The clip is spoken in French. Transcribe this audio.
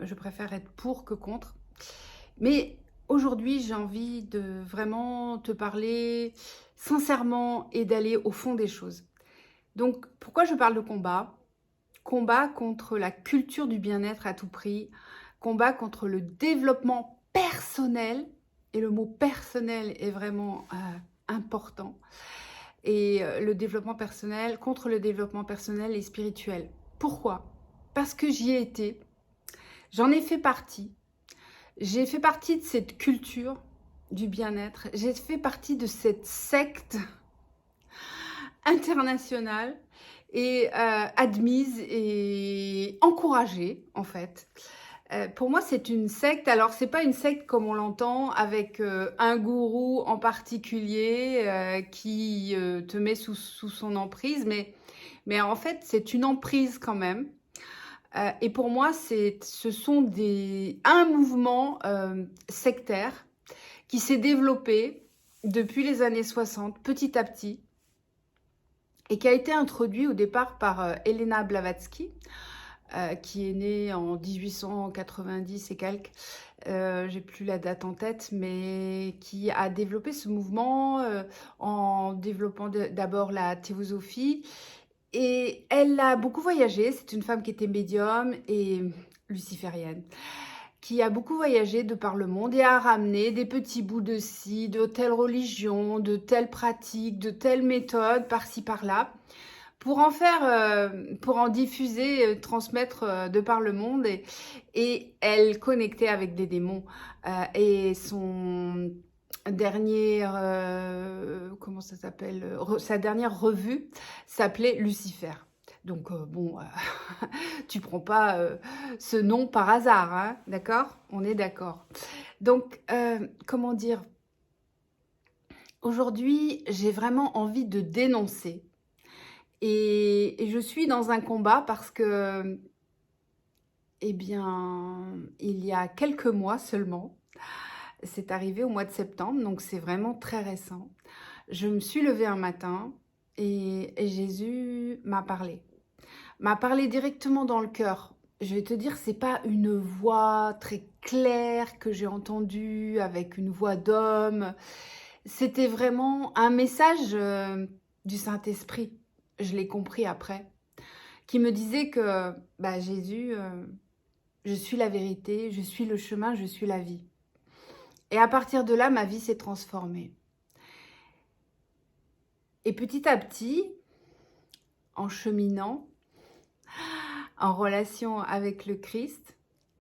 je préfère être pour que contre. Mais aujourd'hui, j'ai envie de vraiment te parler sincèrement et d'aller au fond des choses. Donc, pourquoi je parle de combat? Combat contre la culture du bien-être à tout prix, combat contre le développement personnel, et le mot personnel est vraiment important, et le développement personnel, contre le développement personnel et spirituel. Pourquoi? Parce que j'y ai été, j'en ai fait partie, j'ai fait partie de cette culture du bien-être, j'ai fait partie de cette secte internationale et admise et encouragée en fait. Pour moi, c'est une secte. Alors, c'est pas une secte comme on l'entend avec un gourou en particulier qui te met sous son emprise, mais en fait, c'est une emprise quand même. Et pour moi, ce sont un mouvement sectaire qui s'est développé depuis les années 60, petit à petit, et qui a été introduit au départ par Elena Blavatsky, qui est née en 1890 et quelques, j'ai plus la date en tête, mais qui a développé ce mouvement en développant d'abord la théosophie. Et elle a beaucoup voyagé, c'est une femme qui était médium et luciférienne, qui a beaucoup voyagé de par le monde et a ramené des petits bouts de ci, de telle religion, de telle pratique, de telle méthode, par-ci, par-là, pour en faire, pour en diffuser, transmettre de par le monde. Et elle connectait avec des démons. Et son dernier, comment ça s'appelle, sa dernière revue s'appelait Lucifer. Donc bon, tu prends pas ce nom par hasard, hein, d'accord? On est d'accord. Donc, comment dire? Aujourd'hui, j'ai vraiment envie de dénoncer. Et je suis dans un combat parce que, eh bien, il y a quelques mois seulement, c'est arrivé au mois de septembre, donc c'est vraiment très récent. Je me suis levée un matin et Jésus m'a parlé directement dans le cœur. Je vais te dire, c'est pas une voix très claire que j'ai entendue avec une voix d'homme. C'était vraiment un message du Saint-Esprit. Je l'ai compris après, qui me disait que bah, Jésus, je suis la vérité, je suis le chemin, je suis la vie. Et à partir de là, ma vie s'est transformée. Et petit à petit, en cheminant, en relation avec le Christ,